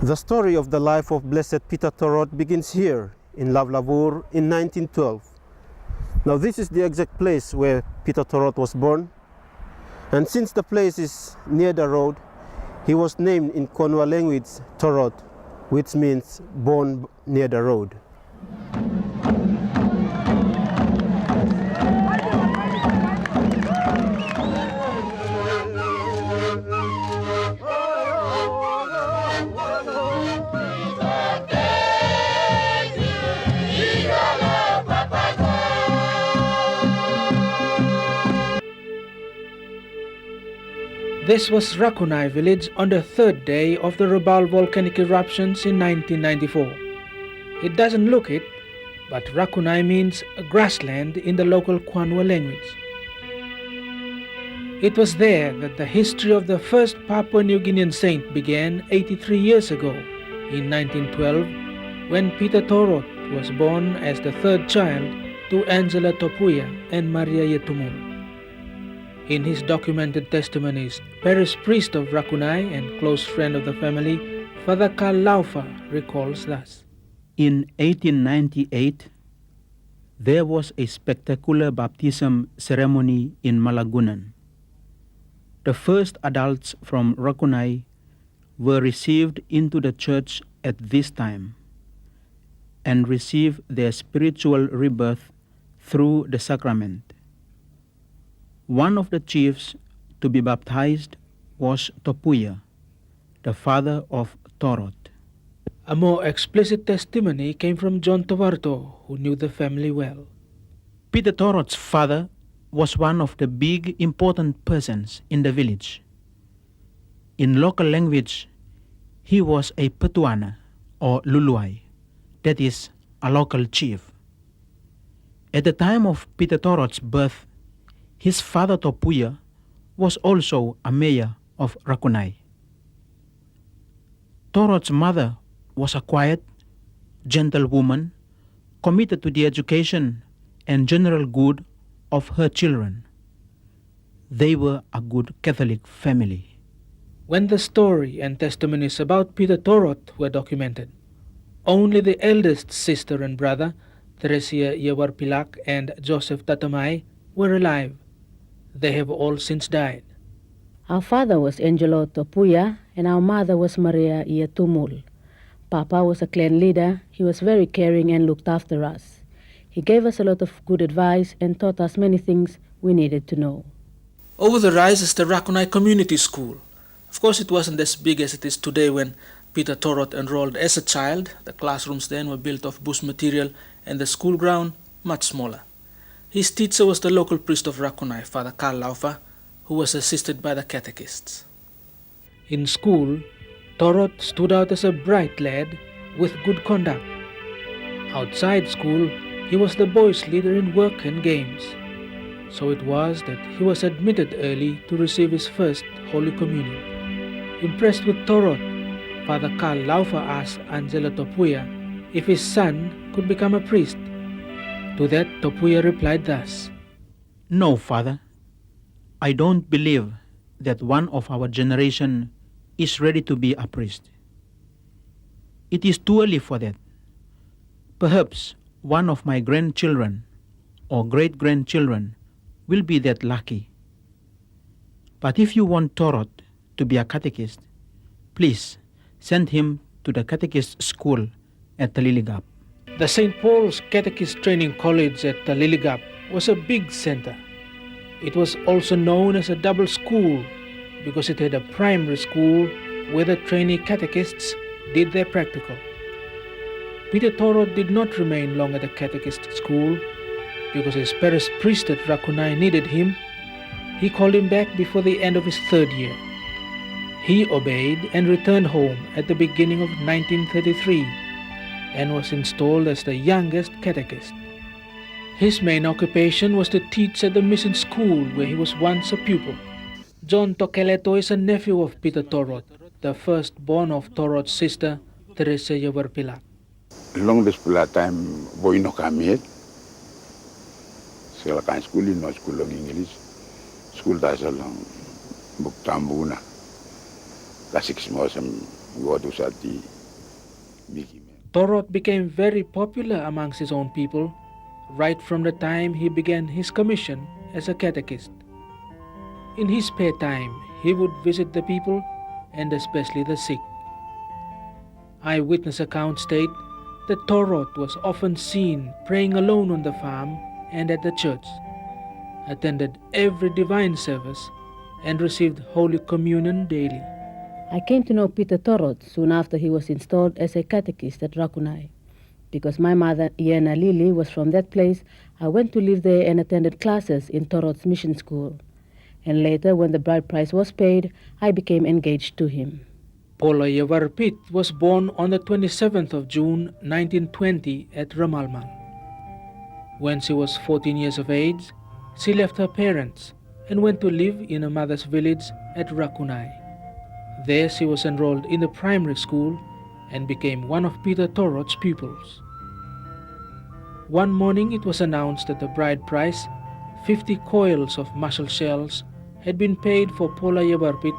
The story of the life of Blessed Peter Torot begins here in Lavlavur in 1912. Now this is the exact place where Peter Torot was born, and since the place is near the road, he was named in Konwa language Torot, which means born near the road. This was Rakunai village on the third day of the Rabaul volcanic eruptions in 1994. It doesn't look it, but Rakunai means a grassland in the local Kwanwa language. It was there that the history of the first Papua New Guinean saint began 83 years ago, in 1912, when Peter Torot was born as the third child to Angela Topuya and Maria Yetumul. In his documented testimonies, parish priest of Rakunai and close friend of the family, Father Karl Laufer, recalls thus. In 1898, there was a spectacular baptism ceremony in Malagunan. The first adults from Rakunai were received into the church at this time and received their spiritual rebirth through the sacrament. One of the chiefs to be baptized was Topuya, the father of Torot. A more explicit testimony came from John Tovarto, who knew the family well. Peter Torot's father was one of the big important persons in the village. In local language, he was a Petuana or Luluai, that is, a local chief. At the time of Peter Torot's birth, his father Topuya was also a mayor of Rakunai. Torot's mother was a quiet, gentle woman committed to the education and general good of her children. They were a good Catholic family. When the story and testimonies about Peter Torot were documented, only the eldest sister and brother, Teresia Yawarpilak and Joseph Tatamai, were alive. They have all since died. Our father was Angelo Topuya and our mother was Maria Yetumul. Papa was a clan leader. He was very caring and looked after us. He gave us a lot of good advice and taught us many things we needed to know. Over the rise is the Rakunai Community School. Of course, it wasn't as big as it is today when Peter Torot enrolled as a child. The classrooms then were built of bush material and the school ground much smaller. His teacher was the local priest of Rakunai, Father Karl Laufer, who was assisted by the catechists. In school, Torot stood out as a bright lad with good conduct. Outside school, he was the boys' leader in work and games. So it was that he was admitted early to receive his first Holy Communion. Impressed with Torot, Father Karl Laufer asked Angela Topuya if his son could become a priest. To that, Topuya replied thus. No, Father. I don't believe that one of our generation is ready to be a priest. It is too early for that. Perhaps one of my grandchildren or great-grandchildren will be that lucky. But if you want Torot to be a catechist, please send him to the catechist school at Taliligap. The St. Paul's Catechist Training College at Taliligap was a big center. It was also known as a double school because it had a primary school where the trainee catechists did their practical. Peter Torot did not remain long at the catechist school because his parish priest at Rakunai needed him. He called him back before the end of his third year. He obeyed and returned home at the beginning of 1933 and was installed as the youngest catechist. His main occupation was to teach at the mission school where he was once a pupil. John Tokeleto is a nephew of Peter Torot, the firstborn of Torot's sister, Teresa Yawarpilak. Long this time, boy no come yet. So I school in no school of English. School that's a long book tambuna. Classics was God usati Mickey. Torot became very popular amongst his own people right from the time he began his commission as a catechist. In his spare time, he would visit the people and especially the sick. Eyewitness accounts state that Torot was often seen praying alone on the farm and at the church, attended every divine service, and received Holy Communion daily. I came to know Peter Torot soon after he was installed as a catechist at Rakunai. Because my mother, Iena Lili, was from that place, I went to live there and attended classes in Torot's mission school. And later, when the bride price was paid, I became engaged to him. Paula Yavarpit was born on the 27th of June 1920 at Ramalmal. When she was 14 years of age, she left her parents and went to live in a mother's village at Rakunai. There she was enrolled in the primary school and became one of Peter Torot's pupils. One morning it was announced that the bride price, 50 coils of mussel shells, had been paid for Paula Yavarpit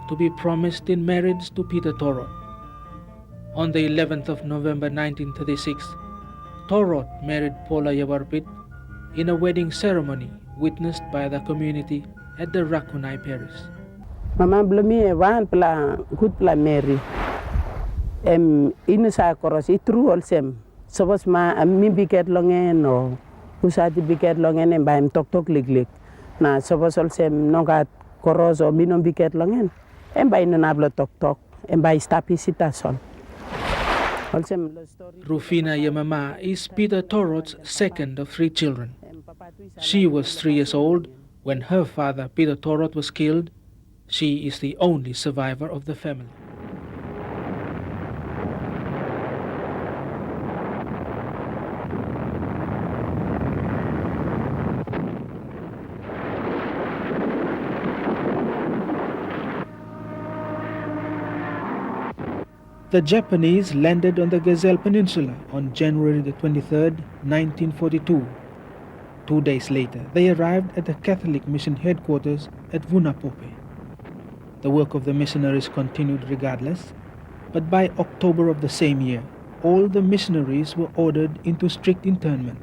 to be promised in marriage to Peter Torot. On the 11th of November 1936, Torot married Paula Yavarpit in a wedding ceremony witnessed by the community at the Rakunai parish. Mama blumi e wan pla good pla Mary. Inusa koros itru olsem. Sobos ma mi biket longen o usati biket longen en baim tok lig. Na sobos olsem nogat koros o minom biket longen. En bay no nablo tok en bay stapi sitason. Rufina Yamama is Peter Torot's second of 3 children. She was 3 years old when her father, Peter Torot, was killed. She is the only survivor of the family. The Japanese landed on the Gazelle Peninsula on January the 23rd, 1942. 2 days later, they arrived at the Catholic Mission headquarters at Vunapope. The work of the missionaries continued regardless, but by October of the same year, all the missionaries were ordered into strict internment.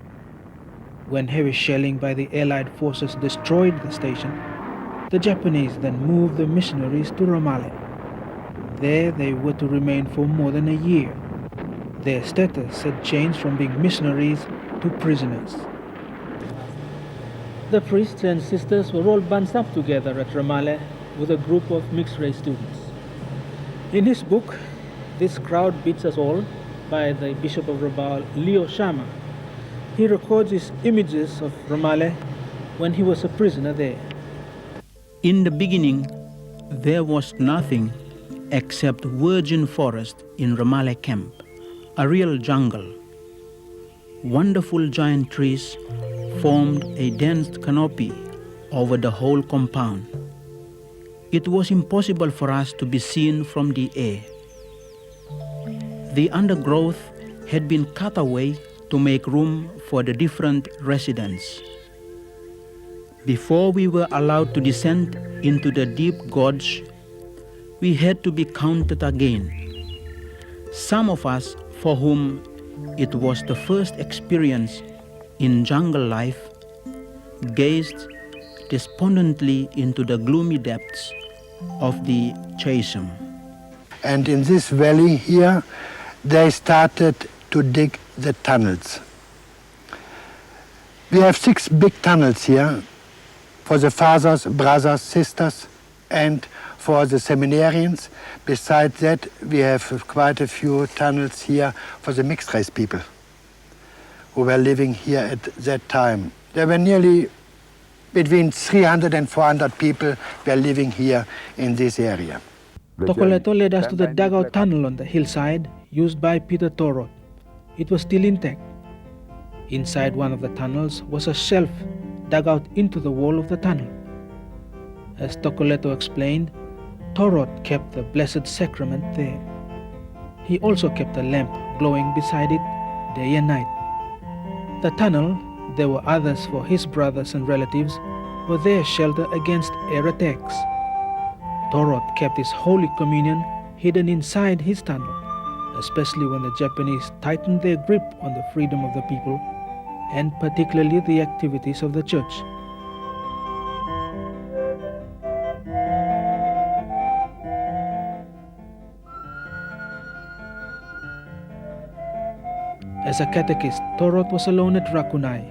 When heavy shelling by the Allied forces destroyed the station, the Japanese then moved the missionaries to Ramallah. There they were to remain for more than a year. Their status had changed from being missionaries to prisoners. The priests and sisters were all bunched up together at Ramallah with a group of mixed-race students. In his book, This Crowd Beats Us All, by the Bishop of Rabaul, Leo Sharma, he records his images of Ramallah when he was a prisoner there. In the beginning, there was nothing except virgin forest in Ramallah camp, a real jungle. Wonderful giant trees formed a dense canopy over the whole compound. It was impossible for us to be seen from the air. The undergrowth had been cut away to make room for the different residents. Before we were allowed to descend into the deep gorge, we had to be counted again. Some of us, for whom it was the first experience in jungle life, gazed despondently into the gloomy depths of the chasm. And in this valley here, they started to dig the tunnels. We have 6 big tunnels here for the fathers, brothers, sisters, and for the seminarians. Besides that, we have quite a few tunnels here for the mixed-race people who were living here at that time. There were nearly between 300 and 400 people were living here in this area. Tokoleto led us to the dugout tunnel on the hillside used by Peter Torot. It was still intact. Inside one of the tunnels was a shelf dug out into the wall of the tunnel. As Tokoleto explained, Torot kept the Blessed Sacrament there. He also kept a lamp glowing beside it day and night. The tunnel, there were others for his brothers and relatives, were their shelter against air attacks. Torot kept his Holy Communion hidden inside his tunnel, especially when the Japanese tightened their grip on the freedom of the people and particularly the activities of the church. As a catechist, Torot was alone at Rakunai.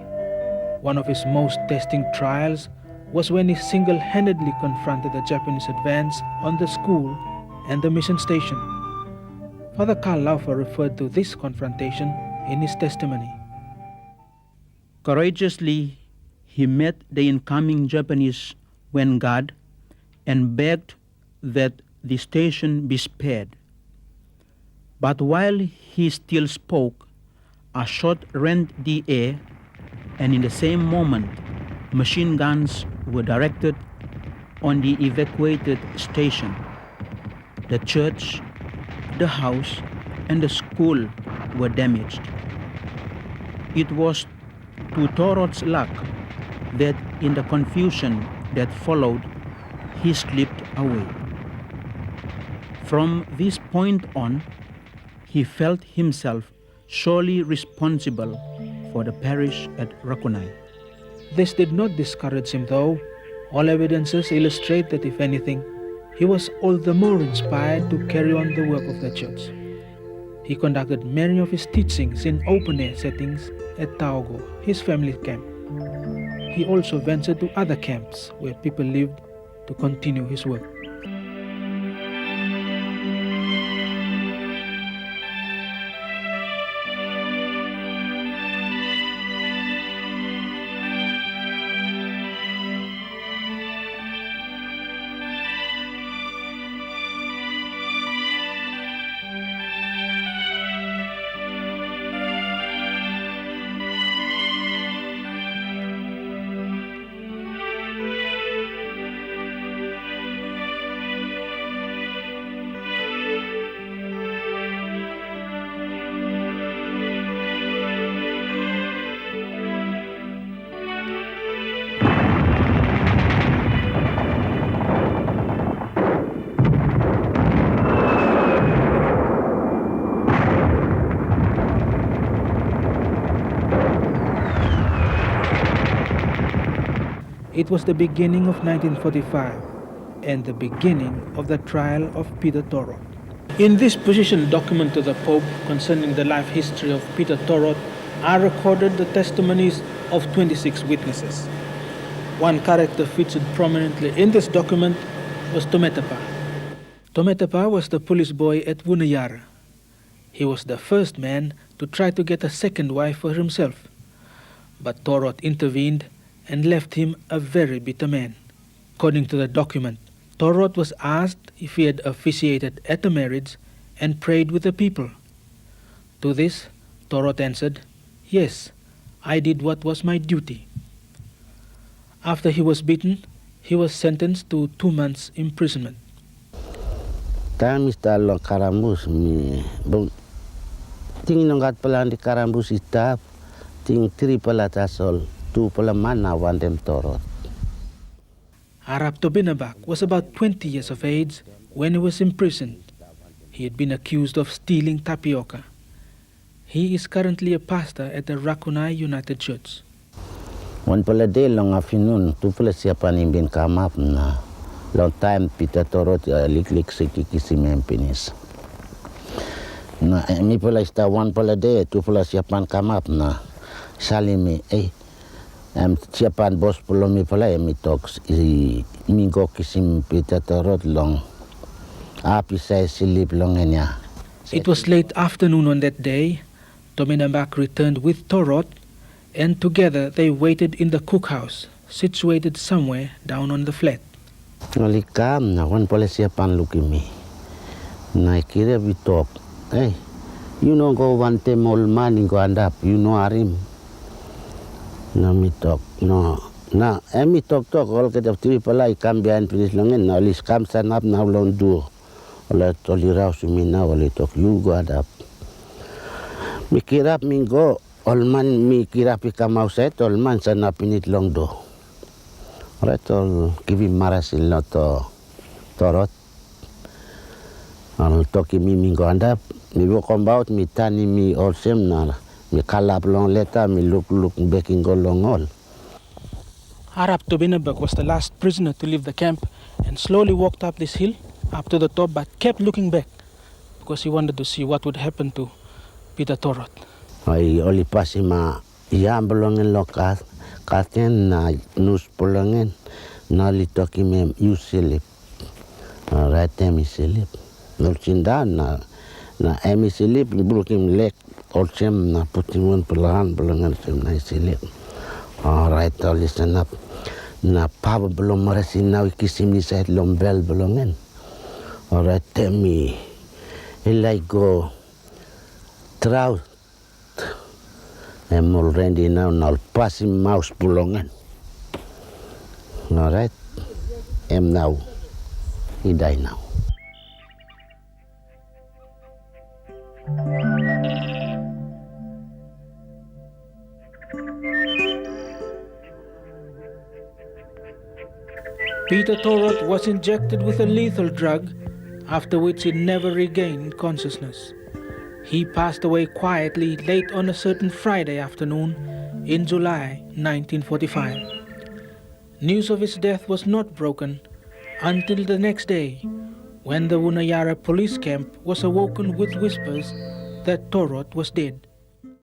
One of his most testing trials was when he single-handedly confronted the Japanese advance on the school and the mission station. Father Karl Laufer referred to this confrontation in his testimony. Courageously, he met the incoming Japanese when God and begged that the station be spared. But while he still spoke, a shot rent the air, and in the same moment, machine guns were directed on the evacuated station. The church, the house, and the school were damaged. It was to Torot's luck that in the confusion that followed, he slipped away. From this point on, he felt himself solely responsible for the parish at Rakunai. This did not discourage him though. All evidences illustrate that if anything, he was all the more inspired to carry on the work of the church. He conducted many of his teachings in open-air settings at Taogo, his family camp. He also ventured to other camps where people lived to continue his work. It was the beginning of 1945 and the beginning of the trial of Peter Torot. In this position document to the Pope concerning the life history of Peter Torot are recorded the testimonies of 26 witnesses. One character featured prominently in this document was Tometapa. Tometapa was the police boy at Wunayara. He was the first man to try to get a second wife for himself, but Torot intervened and left him a very bitter man. According to the document, Torot was asked if he had officiated at the marriage and prayed with the people. To this, Torot answered, "Yes, I did what was my duty." After he was beaten, he was sentenced to 2 months imprisonment. Kami stalo karambus mi ting nongat pelan di karambus itap ting tri pala tasol tu pala mana wandem Torot. Arap Tobinabak was about 20 years of age when he was imprisoned. He had been accused of stealing tapioca. He is currently a pastor at the Rakunai United Church. Wan pala de long afternoon tu pala siapa nimbin kamap na long time Peter Torot lik sikiki mempinis. Na mi pala sta wan pala de tu pala siapan kamap na salimi siapan bos pula mi pala mi talks minggo kisim Peter Torot long api saya silip long enya. It was late afternoon on that day. Tominabak returned with Torot, and together they waited in the cookhouse, situated somewhere down on the flat. Ngalikam na wan pala siapan lukimi. Na kira we talk. Hey, you know go one time old man go andap, you know arim. Na mi talk no na mi talk all ke tiri pala ikam bian pinis longen na lis kam sanap na long du ola tolirau sumina wali talk you go adap mi kirap minggo olman mi kirap ikamau set olman sanap pinit long do ola tol kivi marasil no to Torot Al toki mi mingo andap, mi walk about, mi tani mi olsem na, mi kalap long leta, mi look baking go long all. Arap Tobinabek was the last prisoner to leave the camp and slowly walked up this hill, up to the top, but kept looking back because he wanted to see what would happen to Peter Torot. Ai oli pasi ma iam belongen lokat, katen na nus belongen, na li toki me yusilip, right emi silip. Nolcinda na emi silip, brukim lek, olsem na putimun pelahan belongen sem na silip. Right, listen up. Na papa belum merasi na kisim ni saya lombel belongen. Alright, tell me, I go trout. I'm already now passing mouse belongen. Alright, I'm now. He die now. Peter Torot was injected with a lethal drug, after which he never regained consciousness. He passed away quietly late on a certain Friday afternoon in July 1945. News of his death was not broken until the next day, when the Wunayara police camp was awoken with whispers that Torot was dead.